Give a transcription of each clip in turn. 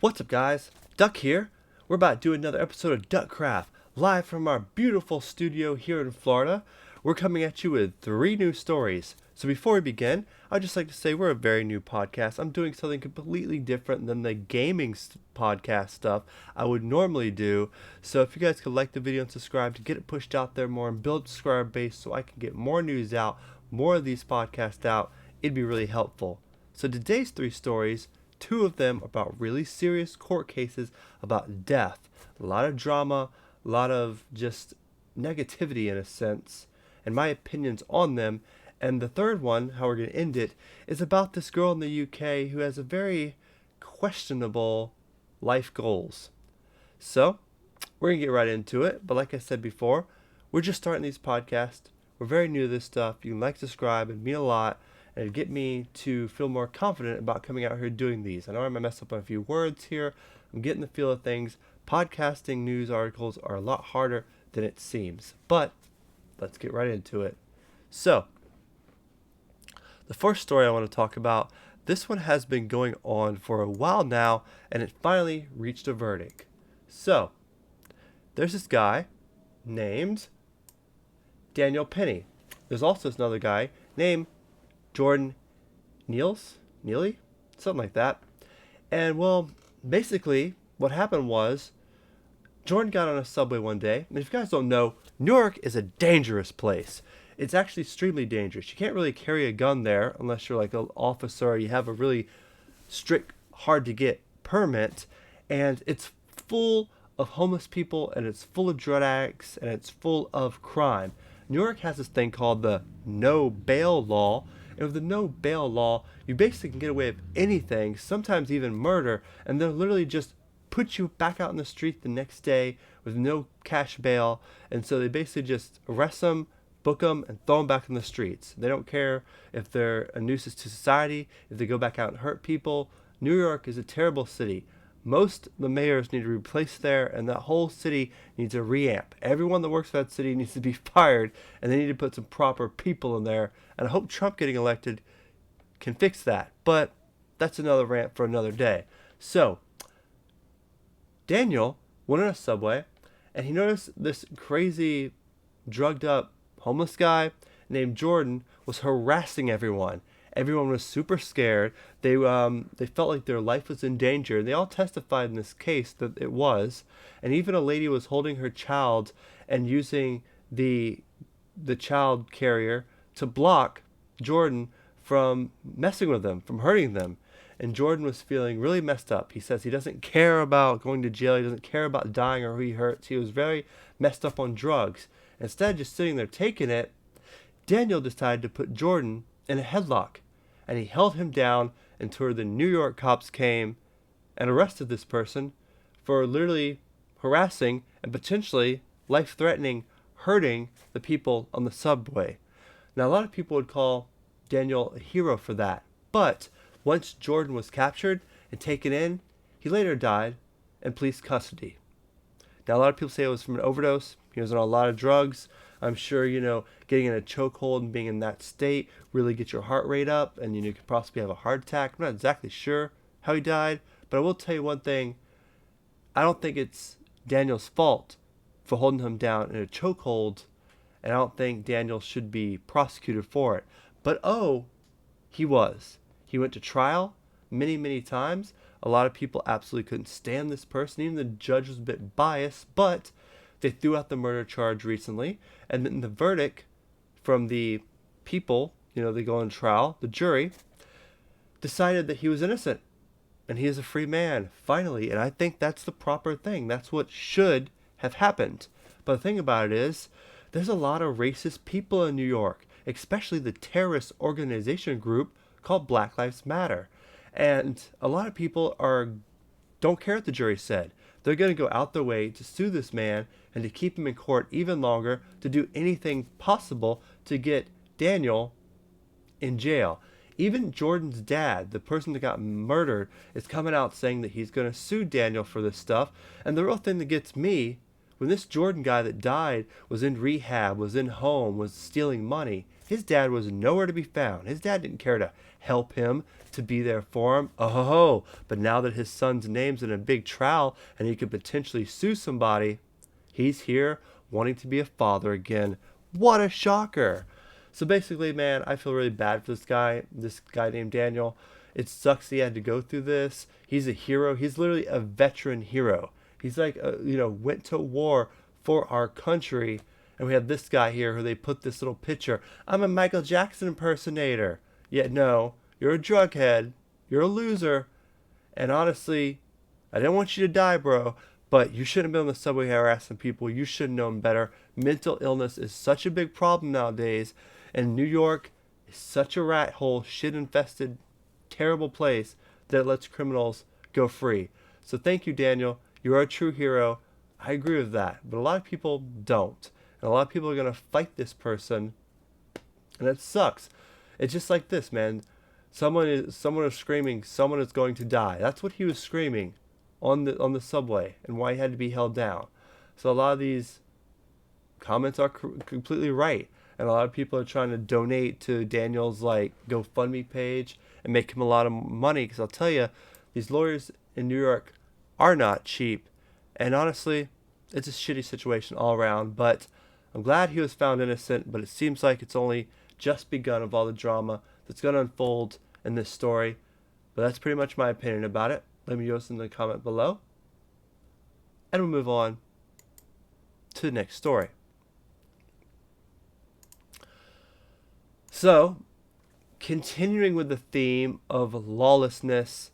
What's up, guys? Duck here. We're about to do another episode of DucksCraft, live from our beautiful studio here in Florida. We're coming at you with 3 new stories. So before we begin, I'd just like to say we're a very new podcast. I'm doing something completely different than the gaming podcast stuff I would normally do. So if you guys could like the video and subscribe to get it pushed out there more and build a subscriber base so I can get more news out, more of these podcasts out, it'd be really helpful. So today's 3 stories, 2 of them about really serious court cases about death. A lot of drama, a lot of just negativity in a sense, and my opinions on them. And the third one, how we're going to end it, is about this girl in the UK who has a very questionable life goals. So, we're going to get right into it. But like I said before, we're just starting these podcasts. We're very new to this stuff. You can like, subscribe, and mean a lot. And it'd get me to feel more confident about coming out here doing these. I know I might mess up on a few words here. I'm getting the feel of things. Podcasting news articles are a lot harder than it seems. But let's get right into it. So, the first story I want to talk about, this one has been going on for a while now, and it finally reached a verdict. So, there's this guy named Daniel Penny. There's also another guy named Jordan Neely, something like that. And well, basically, what happened was Jordan got on a subway one day. And if you guys don't know, New York is a dangerous place. It's actually extremely dangerous. You can't really carry a gun there unless you're like an officer or you have a really strict, hard to get permit. And it's full of homeless people, and it's full of drug addicts, and it's full of crime. New York has this thing called the no bail law. And with the no bail law, you basically can get away with anything, sometimes even murder, and they'll literally just put you back out in the street the next day with no cash bail. And so they basically just arrest them, book them, and throw them back in the streets. They don't care if they're a nuisance to society, if they go back out and hurt people. New York is a terrible city. Most of the mayors need to be replaced there, and that whole city needs a reamp. Everyone that works for that city needs to be fired, and they need to put some proper people in there. And I hope Trump getting elected can fix that. But that's another rant for another day. So, Daniel went on a subway, and he noticed this crazy, drugged up homeless guy named Jordan was harassing everyone. Everyone was super scared. They felt like their life was in danger. They all testified in this case that it was. And even a lady was holding her child and using the child carrier to block Jordan from messing with them, from hurting them. And Jordan was feeling really messed up. He says he doesn't care about going to jail. He doesn't care about dying or who he hurts. He was very messed up on drugs. Instead of just sitting there taking it, Daniel decided to put Jordan in a headlock. And he held him down until the New York cops came and arrested this person for literally harassing and potentially life-threatening, hurting the people on the subway. Now, a lot of people would call Daniel a hero for that. But once Jordan was captured and taken in, he later died in police custody. Now, a lot of people say it was from an overdose. He was on a lot of drugs. I'm sure, getting in a chokehold and being in that state really gets your heart rate up, and, you could possibly have a heart attack. I'm not exactly sure how he died, but I will tell you one thing. I don't think it's Daniel's fault for holding him down in a chokehold, and I don't think Daniel should be prosecuted for it. But, he was. He went to trial many, many times. A lot of people absolutely couldn't stand this person. Even the judge was a bit biased, but they threw out the murder charge recently, and then the verdict from the people, they go on trial, the jury, decided that he was innocent, and he is a free man, finally, and I think that's the proper thing. That's what should have happened. But the thing about it is, there's a lot of racist people in New York, especially the terrorist organization group called Black Lives Matter. And a lot of people don't care what the jury said. They're going to go out their way to sue this man and to keep him in court even longer, to do anything possible to get Daniel in jail. Even Jordan's dad, the person that got murdered, is coming out saying that he's going to sue Daniel for this stuff. And the real thing that gets me, when this Jordan guy that died was in rehab, was in home, was stealing money, His dad was nowhere to be found. His dad didn't care to help him, to be there for him. Oh, but now that his son's name's in a big trial and he could potentially sue somebody, he's here wanting to be a father again. What a shocker. So basically, man, I feel really bad for this guy named Daniel. It sucks he had to go through this. He's a hero. He's literally a veteran hero. He's like, went to war for our country. And we have this guy here who they put this little picture. I'm a Michael Jackson impersonator. Yet no, you're a drug head. You're a loser. And honestly, I didn't want you to die, bro. But you shouldn't have been on the subway harassing people. You should have known better. Mental illness is such a big problem nowadays. And New York is such a rat hole, shit-infested, terrible place that it lets criminals go free. So thank you, Daniel. You're a true hero. I agree with that. But a lot of people don't. And a lot of people are going to fight this person. And it sucks. It's just like this, man. Someone is screaming, someone is going to die. That's what he was screaming on the subway and why he had to be held down. So a lot of these comments are completely right. And a lot of people are trying to donate to Daniel's GoFundMe page and make him a lot of money. Because I'll tell you, these lawyers in New York are not cheap. And honestly, it's a shitty situation all around. But I'm glad he was found innocent. But it seems like it's only just begun of all the drama that's going to unfold in this story. But that's pretty much my opinion about it. Let me know in the comment below. And we'll move on to the next story. So, continuing with the theme of lawlessness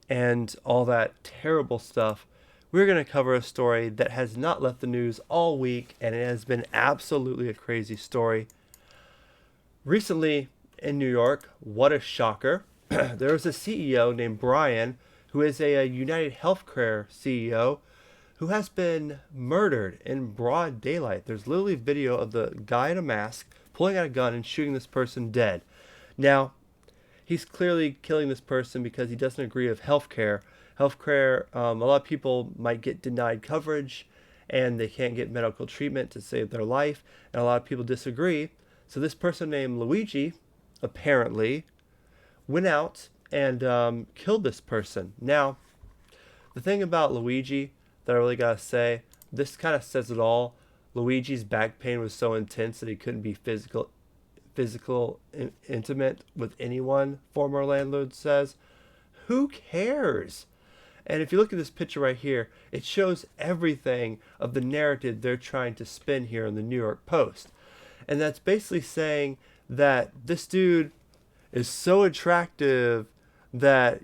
and all that terrible stuff, we're going to cover a story that has not left the news all week, and it has been absolutely a crazy story. Recently in New York, what a shocker, there was a CEO named Brian, who is a United Healthcare CEO, who has been murdered in broad daylight. There's literally video of the guy in a mask pulling out a gun and shooting this person dead. Now, he's clearly killing this person because he doesn't agree with healthcare. Healthcare, a lot of people might get denied coverage and they can't get medical treatment to save their life, and a lot of people disagree. So this person named Luigi, apparently, went out and killed this person. Now, the thing about Luigi that I really gotta say, this kind of says it all. Luigi's back pain was so intense that he couldn't be intimate with anyone, former landlord says. Who cares? And if you look at this picture right here, it shows everything of the narrative they're trying to spin here in the New York Post. And that's basically saying that this dude is so attractive that,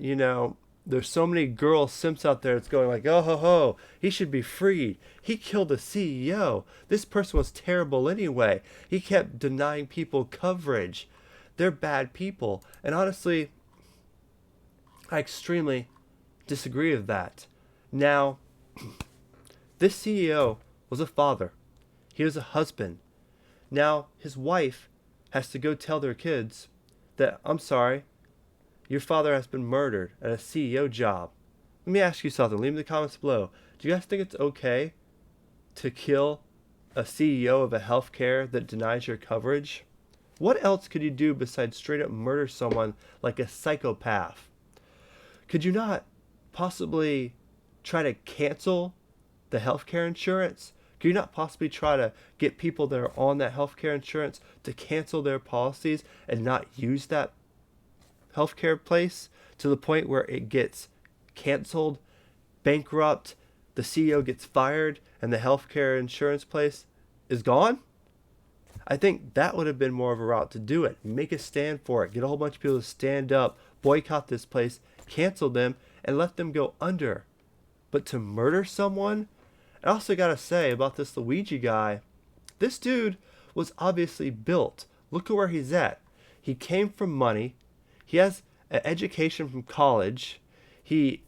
there's so many girl simps out there that's going like, oh ho ho, he should be freed. He killed a CEO. This person was terrible anyway. He kept denying people coverage. They're bad people. And honestly, I extremely disagree with that. Now, this CEO was a father. He was a husband. Now, his wife has to go tell their kids that, I'm sorry, your father has been murdered at a CEO job. Let me ask you something. Leave in the comments below. Do you guys think it's okay to kill a CEO of a healthcare that denies your coverage? What else could you do besides straight up murder someone like a psychopath? Could you not possibly try to cancel the healthcare insurance? Could you not possibly try to get people that are on that healthcare insurance to cancel their policies and not use that healthcare place to the point where it gets canceled, bankrupt, the CEO gets fired, and the healthcare insurance place is gone? I think that would have been more of a route to do it. Make a stand for it. Get a whole bunch of people to stand up, boycott this place, cancel them, and let them go under. But to murder someone? I also gotta say about this Luigi guy, this dude was obviously built. Look at where he's at. He came from money. He has an education from college. He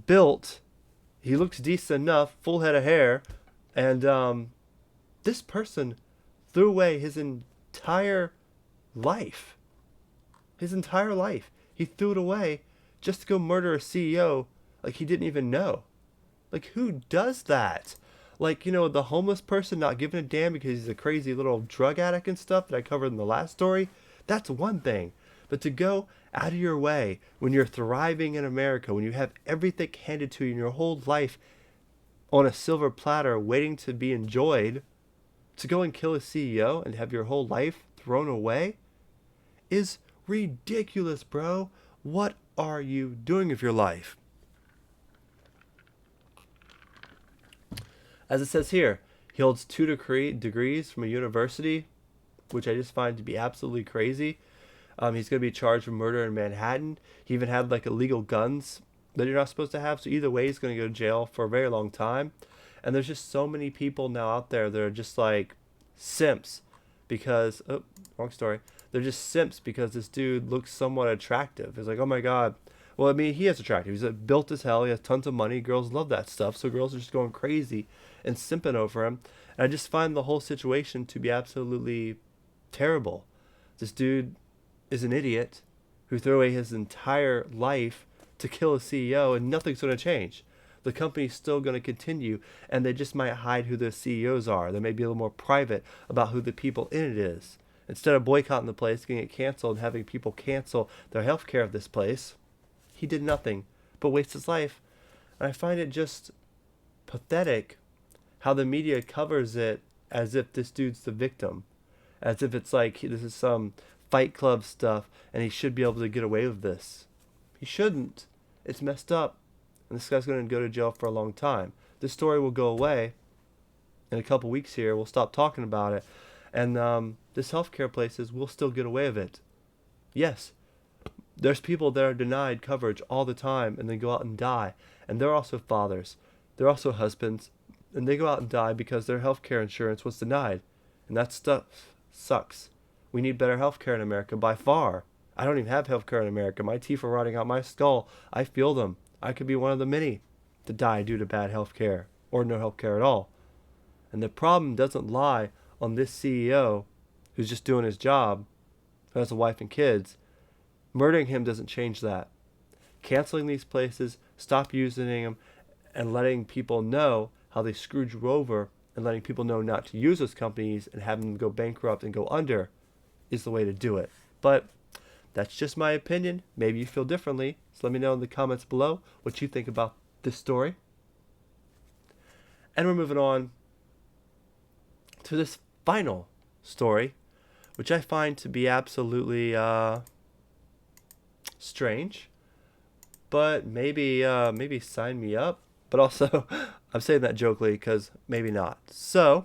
looks decent enough, full head of hair. And this person threw away his entire life. His entire life. He threw it away just to go murder a CEO like he didn't even know. Like, who does that? Like, the homeless person not giving a damn because he's a crazy little drug addict and stuff that I covered in the last story, that's one thing. But to go out of your way when you're thriving in America, when you have everything handed to you in your whole life on a silver platter waiting to be enjoyed, to go and kill a CEO and have your whole life thrown away is ridiculous, bro. What are you doing with your life? As it says here, he holds two degrees from a university, which I just find to be absolutely crazy. He's going to be charged with murder in Manhattan. He even had like illegal guns that you're not supposed to have. So either way, he's going to go to jail for a very long time. And there's just so many people now out there that are just like simps because, oh, wrong story. They're just simps because this dude looks somewhat attractive. It's like, oh my God. Well, I mean, he is attractive. He's built as hell. He has tons of money. Girls love that stuff. So girls are just going crazy and simping over him. And I just find the whole situation to be absolutely terrible. This dude is an idiot who threw away his entire life to kill a CEO, and nothing's going to change. The company's still going to continue, and they just might hide who the CEOs are. They may be a little more private about who the people in it is. Instead of boycotting the place, getting it canceled, and having people cancel their health care of this place, he did nothing but waste his life. And I find it just pathetic how the media covers it as if this dude's the victim. As if it's like this is some Fight Club stuff and he should be able to get away with this. He shouldn't. It's messed up. And this guy's going to go to jail for a long time. This story will go away in a couple weeks here. We'll stop talking about it. And this healthcare places will still get away with it. Yes, there's people that are denied coverage all the time and they go out and die. And they're also fathers. They're also husbands. And they go out and die because their healthcare insurance was denied. And that stuff sucks. We need better healthcare in America by far. I don't even have healthcare in America. My teeth are rotting out my skull. I feel them. I could be one of the many to die due to bad healthcare or no healthcare at all. And the problem doesn't lie on this CEO who's just doing his job, who has a wife and kids. Murdering him doesn't change that. Canceling these places, stop using them, and letting people know how they screwed you over and letting people know not to use those companies and having them go bankrupt and go under is the way to do it. But that's just my opinion. Maybe you feel differently. So let me know in the comments below what you think about this story. And we're moving on to this final story, which I find to be absolutely strange. But maybe sign me up. But also, I'm saying that jokingly because maybe not. So,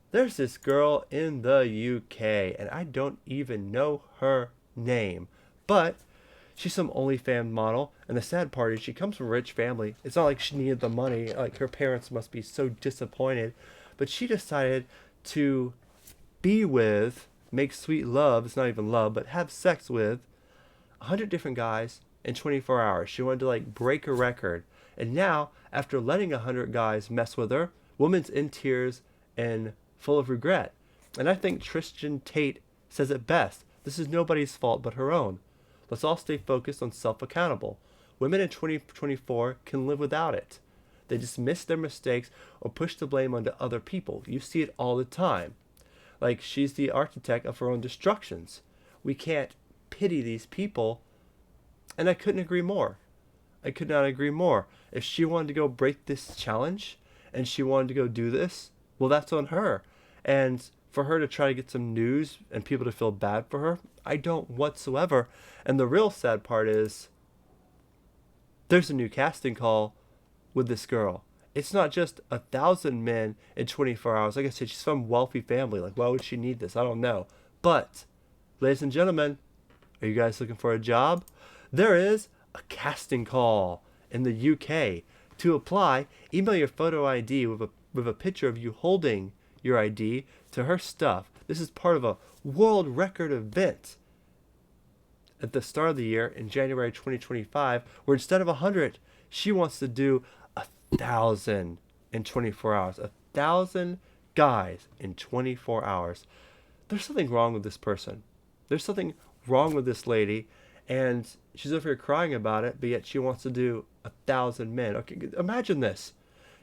there's this girl in the UK, and I don't even know her name. But she's some OnlyFans model, and the sad part is she comes from a rich family. It's not like she needed the money. Like, her parents must be so disappointed. But she decided to be with, make sweet love, it's not even love, but have sex with 100 different guys in 24 hours. She wanted to, like, break a record. And now, after letting 100 guys mess with her, woman's in tears and full of regret. And I think Tristan Tate says it best. This is nobody's fault but her own. Let's all stay focused on self-accountable. Women in 2024 can live without it. They dismiss their mistakes or push the blame onto other people. You see it all the time. Like, she's the architect of her own destructions. We can't pity these people. And I couldn't agree more. I could not agree more. If she wanted to go break this challenge and she wanted to go do this, well, that's on her. And for her to try to get some news and people to feel bad for her, I don't whatsoever. And the real sad part is there's a new casting call with this girl. It's not just 1,000 men in 24 hours. Like I said, she's from a wealthy family. Like, why would she need this? I don't know. But, ladies and gentlemen, are you guys looking for a job? There is a casting call in the UK. To apply, email your photo ID with a picture of you holding your ID to her stuff. This is part of a world record event at the start of the year in January 2025, where instead of 100, she wants to do 1,000 in 24 hours. 1,000 guys in 24 hours. There's something wrong with this person. There's something wrong with this lady. And she's over here crying about it, but yet she wants to do 1,000 men. Okay, imagine this.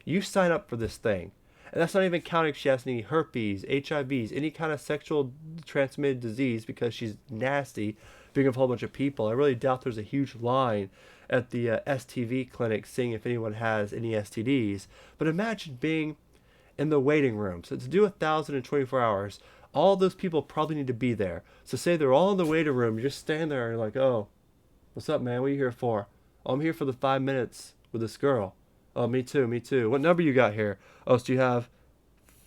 You sign up for this thing. And that's not even counting if she has any herpes, HIVs, any kind of sexual transmitted disease because she's nasty, being with a whole bunch of people. I really doubt there's a huge line at the STV clinic seeing if anyone has any STDs. But imagine being in the waiting room. So to do 1,000 in 24 hours, all those people probably need to be there. So say they're all in the waiting room, you're just standing there and you're like, oh, what's up, man? What are you here for? Oh, I'm here for the 5 minutes with this girl. Oh, me too, me too. What number you got here? Oh, so you have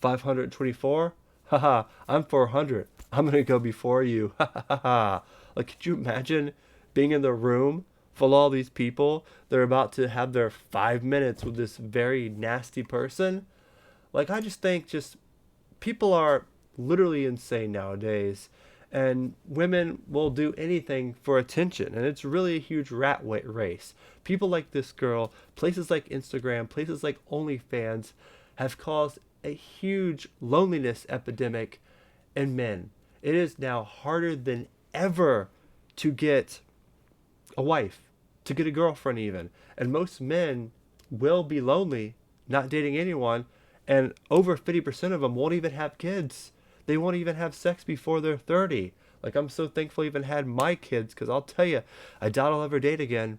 524? Haha, I'm 400. I'm gonna go before you. Ha ha ha ha. Like, could you imagine being in the room full of all these people? They're about to have their 5 minutes with this very nasty person. Like, I just think people are literally insane nowadays. And women will do anything for attention. And it's really a huge rat race. People like this girl, places like Instagram, places like OnlyFans have caused a huge loneliness epidemic in men. It is now harder than ever to get a wife, to get a girlfriend even. And most men will be lonely, not dating anyone. And over 50% of them won't even have kids. They won't even have sex before they're 30. Like, I'm so thankful I even had my kids, because I'll tell you, I doubt I'll ever date again.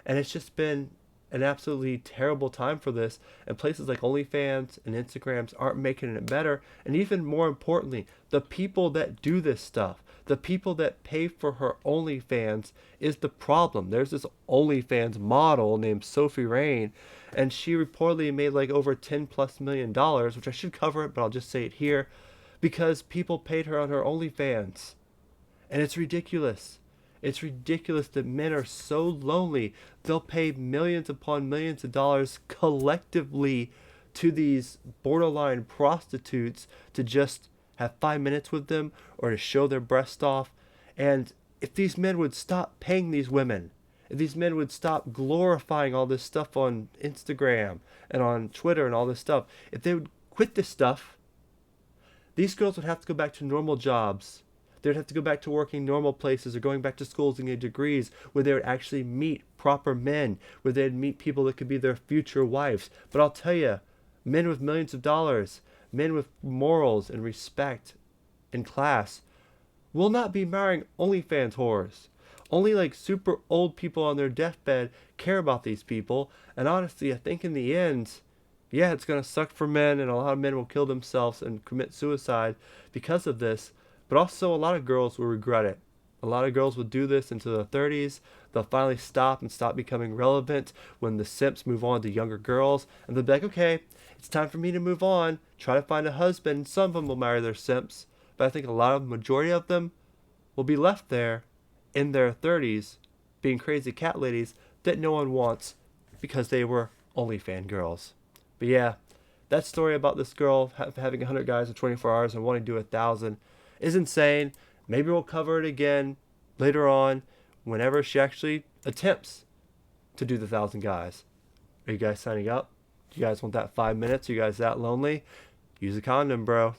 And it's just been an absolutely terrible time for this. And places like OnlyFans and Instagrams aren't making it better. And even more importantly, the people that do this stuff, the people that pay for her OnlyFans is the problem. There's this OnlyFans model named Sophie Rain, and she reportedly made like over $10+ million, which I should cover it, but I'll just say it here, because people paid her on her OnlyFans. And it's ridiculous. It's ridiculous that men are so lonely. They'll pay millions upon millions of dollars collectively to these borderline prostitutes to just have 5 minutes with them or to show their breast off. And if these men would stop paying these women, if these men would stop glorifying all this stuff on Instagram and on Twitter and all this stuff, if they would quit this stuff, these girls would have to go back to normal jobs. They would have to go back to working normal places or going back to schools and get degrees where they would actually meet proper men, where they'd meet people that could be their future wives. But I'll tell you, men with millions of dollars, men with morals and respect and class will not be marrying OnlyFans whores. Only like super old people on their deathbed care about these people. And honestly, I think in the end, yeah, it's going to suck for men, and a lot of men will kill themselves and commit suicide because of this. But also, a lot of girls will regret it. A lot of girls will do this into their 30s. They'll finally stop and stop becoming relevant when the simps move on to younger girls. And they'll be like, okay, it's time for me to move on. Try to find a husband. Some of them will marry their simps. But I think a lot of the majority of them will be left there in their 30s being crazy cat ladies that no one wants because they were OnlyFans girls. But yeah, that story about this girl having 100 guys in 24 hours and wanting to do 1,000 is insane. Maybe we'll cover it again later on whenever she actually attempts to do the 1,000 guys. Are you guys signing up? Do you guys want that 5 minutes? Are you guys that lonely? Use a condom, bro.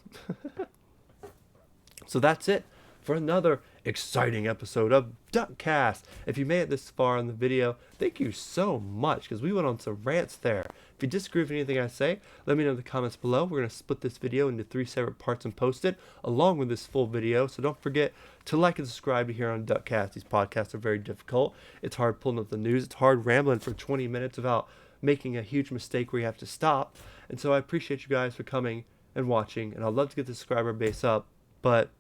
So that's it for another exciting episode of DucksCraft. If you made it this far in the video, thank you so much, because we went on some rants there. If you disagree with anything I say, let me know in the comments below. We're going to split this video into 3 separate parts and post it along with this full video. So don't forget to like and subscribe here on DucksCraft. These podcasts are very difficult. It's hard pulling up the news. It's hard rambling for 20 minutes without making a huge mistake where you have to stop. And so I appreciate you guys for coming and watching. And I'd love to get the subscriber base up, but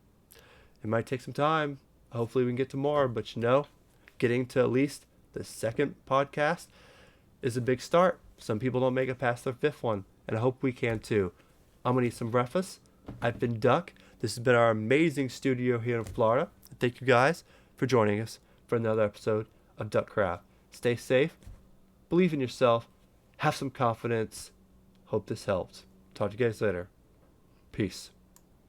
it might take some time. Hopefully we can get to more, but getting to at least the 2nd podcast is a big start. Some people don't make it past their 5th one, and I hope we can too. I'm gonna eat some breakfast. I've been Duck. This has been our amazing studio here in Florida. Thank you guys for joining us for another episode of DucksCraft. Stay safe, believe in yourself, have some confidence. Hope this helped. Talk to you guys later. Peace.